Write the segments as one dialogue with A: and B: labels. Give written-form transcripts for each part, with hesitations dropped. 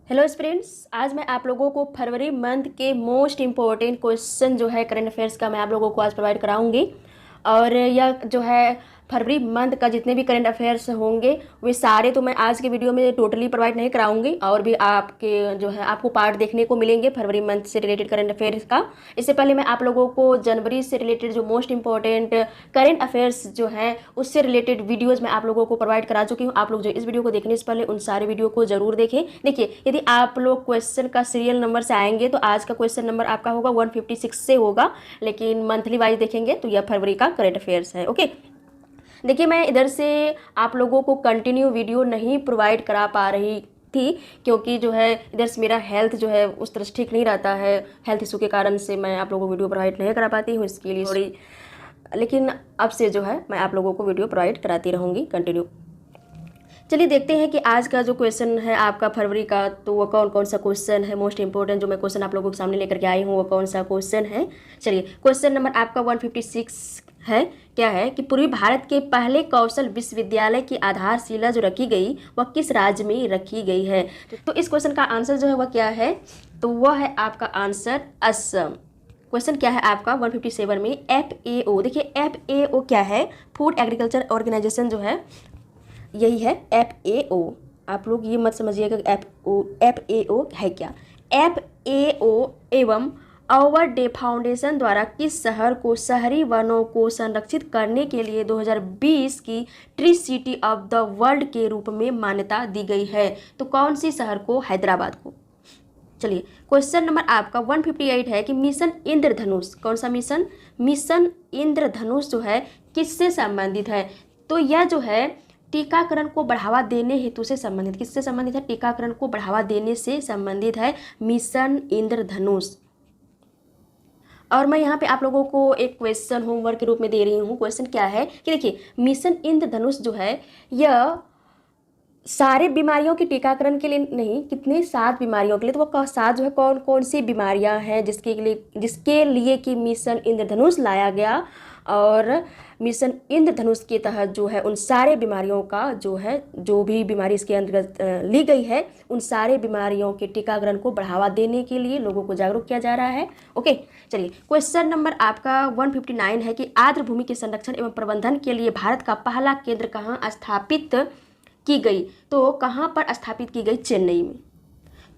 A: Hello friends, आज मैं आप लोगों को फरवरी मंथ के मोस्ट इम्पोर्टेंट क्वेश्चन जो है करंट अफेयर्स का मैं आप लोगों को आज प्रोवाइड कराऊंगी। और यह जो है फरवरी मंथ का जितने भी करंट अफेयर्स होंगे वे सारे तो मैं आज के वीडियो में टोटली प्रोवाइड नहीं कराऊंगी, और भी आपके जो है आपको पार्ट देखने को मिलेंगे फरवरी मंथ से रिलेटेड करंट अफेयर्स का। इससे पहले मैं आप लोगों को जनवरी से रिलेटेड जो मोस्ट इंपॉर्टेंट करंट अफेयर्स जो हैं उससे रिलेटेड वीडियोज़ मैं आप लोगों को प्रोवाइड करा चुकी हूँ। आप लोग जो इस वीडियो को देखने से पहले उन सारे वीडियो को जरूर देखें। देखिए, यदि आप लोग क्वेश्चन का सीरियल नंबर से आएंगे तो आज का क्वेश्चन नंबर आपका होगा 156 से होगा, लेकिन मंथली वाइज देखेंगे तो यह फरवरी का करंट अफेयर्स है। ओके, देखिए, मैं इधर से आप लोगों को कंटिन्यू वीडियो नहीं प्रोवाइड करा पा रही थी, क्योंकि जो है इधर से मेरा हेल्थ जो है उस तरह से ठीक नहीं रहता है। हेल्थ इशू के कारण से मैं आप लोगों को वीडियो प्रोवाइड नहीं करा पाती हूँ, इसके लिए सॉरी। लेकिन अब से जो है मैं आप लोगों को वीडियो प्रोवाइड कराती रहूँगी कंटिन्यू। चलिए देखते हैं कि आज का जो क्वेश्चन है आपका फरवरी का, तो वो कौन कौन सा क्वेश्चन है मोस्ट इंपॉर्टेंट जो मैं क्वेश्चन आप लोगों के सामने लेकर के आई हूँ, वो कौन सा क्वेश्चन है। चलिए, क्वेश्चन नंबर आपका 156 है। क्या है कि पूर्वी भारत के पहले कौशल विश्वविद्यालय की आधारशिला जो रखी गई वह किस राज्य में रखी गई है। तो इस क्वेश्चन का आंसर जो है वह क्या है, तो वह है आपका आंसर असम। क्वेश्चन क्या है आपका 157 में FAO। देखिए, FAO क्या है, फूड एग्रीकल्चर ऑर्गेनाइजेशन जो है यही है FAO। आप लोग ये मत समझिएगा FAO है क्या। FAO एवं आवर डे फाउंडेशन द्वारा किस शहर को शहरी वनों को संरक्षित करने के लिए 2020 की tree city of the world के रूप में मान्यता दी गई है। तो कौन सी शहर को, हैदराबाद को। चलिए, क्वेश्चन नंबर आपका 158 है कि मिशन इंद्रधनुष, कौन सा मिशन, मिशन इंद्रधनुष जो है किससे संबंधित है। तो यह जो है टीकाकरण को बढ़ावा देने हेतु से संबंधित, किससे संबंधित है, टीकाकरण को बढ़ावा देने से संबंधित है मिशन इंद्रधनुष। और मैं यहाँ पे आप लोगों को एक क्वेश्चन होमवर्क के रूप में दे रही हूँ। क्वेश्चन क्या है कि देखिए, मिशन इंद्रधनुष जो है यह सारे बीमारियों के टीकाकरण के लिए नहीं, कितने 7 बीमारियों के लिए। तो वो 7 जो है कौन कौन सी बीमारियां हैं जिसके लिए कि मिशन इंद्रधनुष लाया गया। और मिशन इंद्रधनुष के तहत जो है उन सारे बीमारियों का जो है, जो भी बीमारी इसके अंतर्गत ली गई है, उन सारे बीमारियों के टीकाकरण को बढ़ावा देने के लिए लोगों को जागरूक किया जा रहा है। ओके, चलिए, क्वेश्चन नंबर आपका 159 है कि आर्द्र भूमि के संरक्षण एवं प्रबंधन के लिए भारत का पहला केंद्र कहाँ स्थापित की गई। तो कहाँ पर स्थापित की गई, चेन्नई में।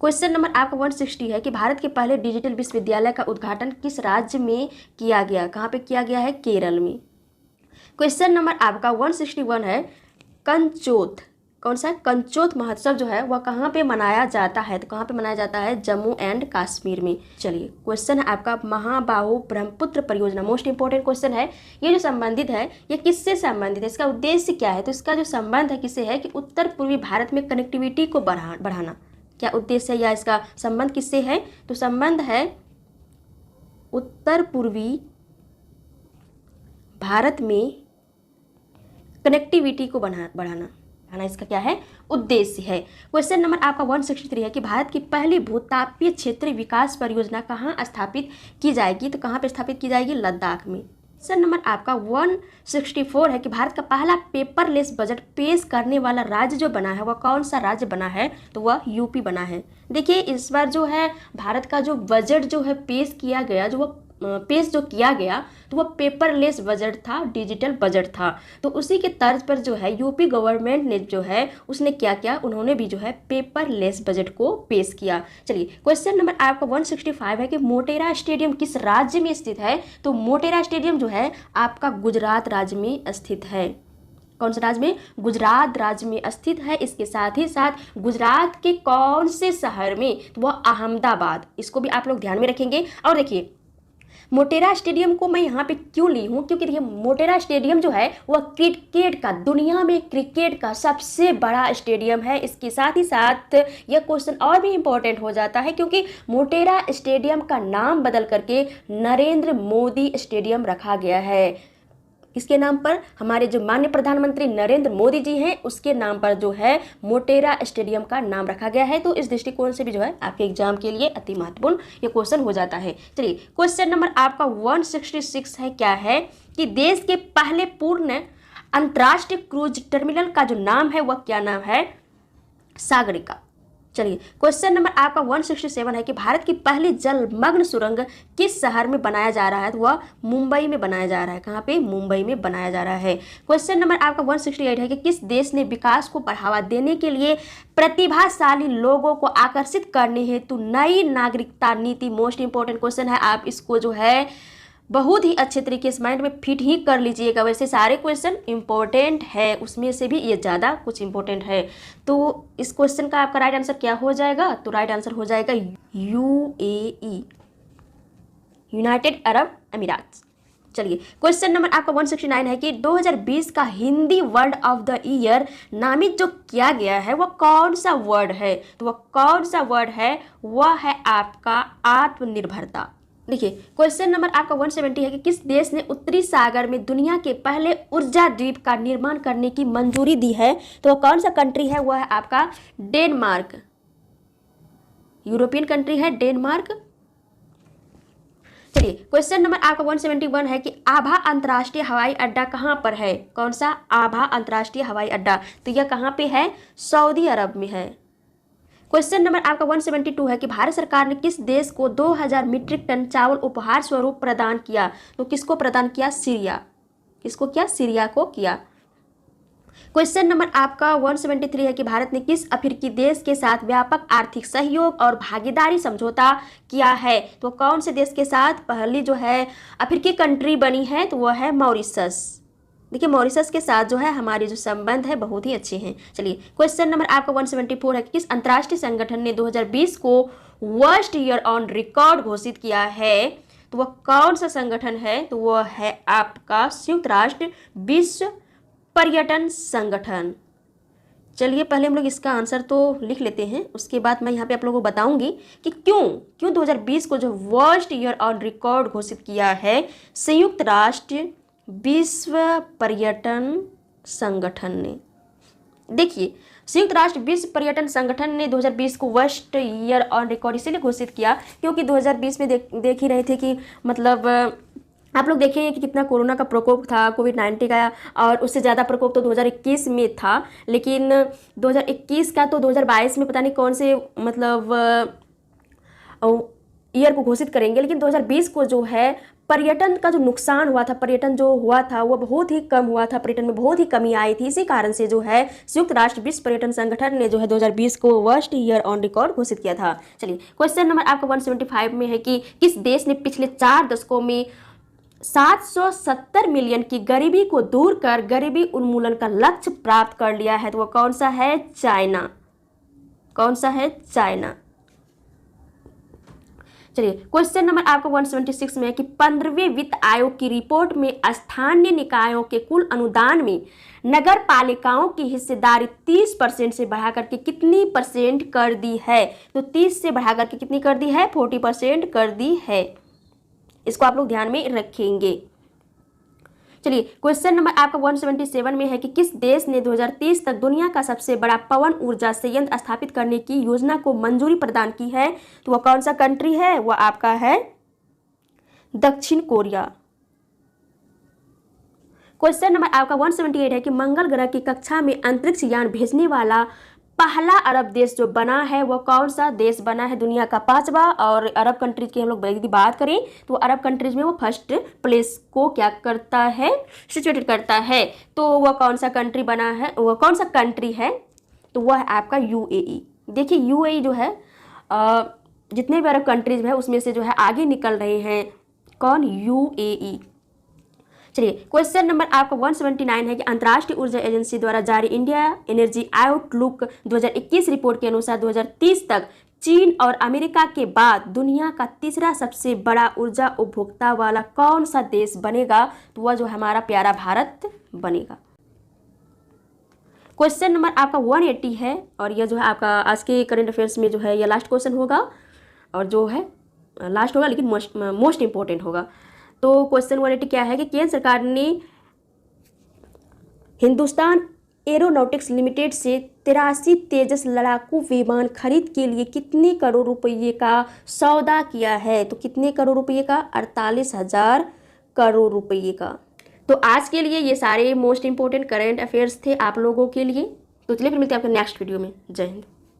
A: क्वेश्चन नंबर आपका 160 है कि भारत के पहले डिजिटल विश्वविद्यालय का उद्घाटन किस राज्य में किया गया, कहाँ पे किया गया है, केरल में। क्वेश्चन नंबर आपका 161 है कंचोथ, कौन सा, कंचोथ महोत्सव जो है वह कहाँ पे मनाया जाता है। तो कहाँ पे मनाया जाता है, जम्मू एंड कश्मीर में। चलिए, क्वेश्चन है आपका महाबाहु ब्रह्मपुत्र परियोजना, मोस्ट इंपॉर्टेंट क्वेश्चन है। ये जो संबंधित है ये किससे संबंधित है, इसका उद्देश्य क्या है। तो इसका जो संबंध है किससे है कि उत्तर पूर्वी भारत में कनेक्टिविटी को बढ़ाना। क्या उद्देश्य है या इसका संबंध किससे है, तो संबंध है उत्तर पूर्वी भारत में कनेक्टिविटी को बढ़ाना इसका क्या है, उद्देश्य है। क्वेश्चन नंबर आपका 163 है कि भारत की पहली भूतापीय क्षेत्रीय विकास परियोजना कहाँ स्थापित की जाएगी। तो कहाँ पे स्थापित की जाएगी, लद्दाख में। क्वेश्चन नंबर आपका 164 है कि भारत का पहला पेपरलेस बजट पेश करने वाला राज्य जो बना है वह कौन सा राज्य बना है। तो वह यूपी बना है। देखिए, इस बार जो है भारत का जो बजट जो है पेश किया गया, जो किया गया तो वह पेपरलेस बजट था, डिजिटल बजट था। तो उसी के तर्ज पर जो है यूपी गवर्नमेंट ने जो है उसने क्या किया, उन्होंने भी जो है पेपरलेस बजट को पेश किया। चलिए, क्वेश्चन नंबर आपका 165 है कि मोटेरा स्टेडियम किस राज्य में स्थित है। तो मोटेरा स्टेडियम जो है आपका गुजरात राज्य में स्थित है। कौन से राज्य में, गुजरात राज्य में स्थित है। इसके साथ ही साथ गुजरात के कौन से शहर में, तो वह अहमदाबाद, इसको भी आप लोग ध्यान में रखेंगे। और देखिए, मोटेरा स्टेडियम को मैं यहाँ पे क्यों ली हूँ, क्योंकि देखिए मोटेरा स्टेडियम जो है वह क्रिकेट का, दुनिया में क्रिकेट का सबसे बड़ा स्टेडियम है। इसके साथ ही साथ यह क्वेश्चन और भी इम्पोर्टेंट हो जाता है क्योंकि मोटेरा स्टेडियम का नाम बदल करके नरेंद्र मोदी स्टेडियम रखा गया है। किसके नाम पर, हमारे जो माननीय प्रधानमंत्री नरेंद्र मोदी जी हैं उसके नाम पर जो है मोटेरा स्टेडियम का नाम रखा गया है। तो इस दृष्टिकोण से भी जो है आपके एग्जाम के लिए अति महत्वपूर्ण ये क्वेश्चन हो जाता है। चलिए, क्वेश्चन नंबर आपका 166 है, क्या है कि देश के पहले पूर्ण अंतर्राष्ट्रीय क्रूज टर्मिनल का जो नाम है वह क्या नाम है, सागरिका। चलिए क्वेश्चन नंबर आपका 167 है कि भारत की पहली जलमग्न सुरंग किस शहर में बनाया जा रहा है, तो वह मुंबई में बनाया जा रहा है। कहाँ पे? मुंबई में बनाया जा रहा है। क्वेश्चन नंबर आपका 168 है कि किस देश ने विकास को बढ़ावा देने के लिए प्रतिभाशाली लोगों को आकर्षित करने हेतु नई नागरिकता नीति, मोस्ट इंपॉर्टेंट क्वेश्चन है, आप इसको जो है बहुत ही अच्छे तरीके से माइंड में फिट ही कर लीजिएगा। वैसे सारे क्वेश्चन इंपॉर्टेंट है, उसमें से भी ये ज़्यादा कुछ इंपॉर्टेंट है। तो इस क्वेश्चन का आपका राइट आंसर क्या हो जाएगा? तो राइट आंसर हो जाएगा यूएई, यूनाइटेड अरब अमीरात। चलिए क्वेश्चन नंबर आपका 169 है कि 2020 का Hindi word of the year नामित जो किया गया है वह कौन सा वर्ड है, तो वह कौन सा वर्ड है? वह है आपका आत्मनिर्भरता। देखिए क्वेश्चन नंबर आपका 170 है कि किस देश ने उत्तरी सागर में दुनिया के पहले ऊर्जा द्वीप का निर्माण करने की मंजूरी दी है, तो वह कौन सा कंट्री है? वह है आपका डेनमार्क, यूरोपियन कंट्री है डेनमार्क। चलिए क्वेश्चन नंबर आपका 171 है कि आभा अंतर्राष्ट्रीय हवाई अड्डा कहाँ पर है? कौन सा? आभा अंतर्राष्ट्रीय हवाई अड्डा, तो यह कहाँ पे है? सऊदी अरब में है। क्वेश्चन नंबर आपका 172 है कि भारत सरकार ने किस देश को 2000 मीट्रिक टन चावल उपहार स्वरूप प्रदान किया, तो किसको प्रदान किया? सीरिया। किसको किया? सीरिया को किया। क्वेश्चन नंबर आपका 173 है कि भारत ने किस अफ्रीकी देश के साथ व्यापक आर्थिक सहयोग और भागीदारी समझौता किया है, तो कौन से देश के साथ पहली जो है अफ्रीकी कंट्री बनी है, तो वह है मॉरिशस। देखिए मॉरिशस के साथ जो है हमारे जो संबंध है बहुत ही अच्छे हैं। चलिए क्वेश्चन नंबर आपका 174 है कि किस अंतर्राष्ट्रीय संगठन ने 2020 को वर्स्ट ईयर ऑन रिकॉर्ड घोषित किया है, तो वह कौन सा संगठन है? तो वह है आपका संयुक्त राष्ट्र विश्व पर्यटन संगठन। चलिए पहले हम लोग इसका आंसर तो लिख लेते हैं, उसके बाद मैं यहाँ पे आप लोगों को बताऊंगी कि क्यों 2020 को जो वर्स्ट ईयर ऑन रिकॉर्ड घोषित किया है संयुक्त राष्ट्र विश्व पर्यटन संगठन ने। देखिए संयुक्त राष्ट्र विश्व पर्यटन संगठन ने 2020 को वर्स्ट ईयर ऑन रिकॉर्ड इसीलिए घोषित किया क्योंकि 2020 में देख ही रहे थे कि मतलब आप लोग देखेंगे कि कितना कोरोना का प्रकोप था, कोविड-19 का, और उससे ज़्यादा प्रकोप तो 2021 में था, लेकिन 2021 का तो 2022 में पता नहीं कौन से मतलब ईयर को घोषित करेंगे, लेकिन 2020 को जो है पर्यटन का जो नुकसान हुआ था, पर्यटन जो हुआ था वो बहुत ही कम हुआ था, पर्यटन में बहुत ही कमी आई थी। इसी कारण से जो है संयुक्त राष्ट्र विश्व पर्यटन संगठन ने जो है 2020 को वर्स्ट ईयर ऑन रिकॉर्ड घोषित किया था। चलिए क्वेश्चन नंबर आपका 175 में है कि किस देश ने पिछले 4 दशकों में 770 मिलियन की गरीबी को दूर कर गरीबी उन्मूलन का लक्ष्य प्राप्त कर लिया है, तो वह कौन सा है? चाइना। कौन सा है? चाइना। चलिए क्वेश्चन नंबर आपका 176 में है कि 15वें वित्त आयोग की रिपोर्ट में स्थानीय निकायों के कुल अनुदान में नगर पालिकाओं की हिस्सेदारी 30% से बढ़ाकर के कितनी % कर दी है? तो 30 से बढ़ाकर के कितनी कर दी है? 40% कर दी है। इसको आप लोग ध्यान में रखेंगे। चलिए क्वेश्चन नंबर आपका 177 में है कि किस देश ने 2030 तक दुनिया का सबसे बड़ा पवन ऊर्जा संयंत्र स्थापित करने की योजना को मंजूरी प्रदान की है, तो वह कौन सा कंट्री है? वह आपका है दक्षिण कोरिया। क्वेश्चन नंबर आपका 178 है कि मंगल ग्रह की कक्षा में अंतरिक्ष यान भेजने वाला पहला अरब देश जो बना है वह कौन सा देश बना है? दुनिया का 5वां, और अरब कंट्रीज की हम लोग यदि बात करें तो अरब कंट्रीज में वो फर्स्ट प्लेस को क्या करता है? सिचुएटेड करता है। तो वह कौन सा कंट्री बना है? वह कौन सा कंट्री है? तो वह है आपका यूएई। देखिए यूएई जो है जितने भी अरब कंट्रीज है उसमें से जो है आगे निकल रहे हैं। कौन? यूएई। चलिए क्वेश्चन नंबर आपका 179 है कि अंतर्राष्ट्रीय ऊर्जा एजेंसी द्वारा जारी इंडिया एनर्जी आउटलुक 2021 रिपोर्ट के अनुसार 2030 तक चीन और अमेरिका के बाद दुनिया का तीसरा सबसे बड़ा ऊर्जा उपभोक्ता वाला कौन सा देश बनेगा? तो वह जो हमारा प्यारा भारत बनेगा। क्वेश्चन नंबर आपका 180 है और यह जो है आपका आज के करंट अफेयर्स में जो है यह लास्ट क्वेश्चन होगा, और जो है लास्ट होगा लेकिन मोस्ट इंपॉर्टेंट होगा। तो क्वेश्चन 180 क्या है कि केंद्र सरकार ने हिंदुस्तान एरोनॉटिक्स लिमिटेड से 83 तेजस लड़ाकू विमान खरीद के लिए कितने करोड़ रुपये का सौदा किया है? तो कितने करोड़ रुपये का? 48,000 करोड़ रुपये का। तो आज के लिए ये सारे मोस्ट इंपॉर्टेंट करंट अफेयर्स थे आप लोगों के लिए। तो चलिए फिर मिलते हैं आपके नेक्स्ट वीडियो में। जय हिंद।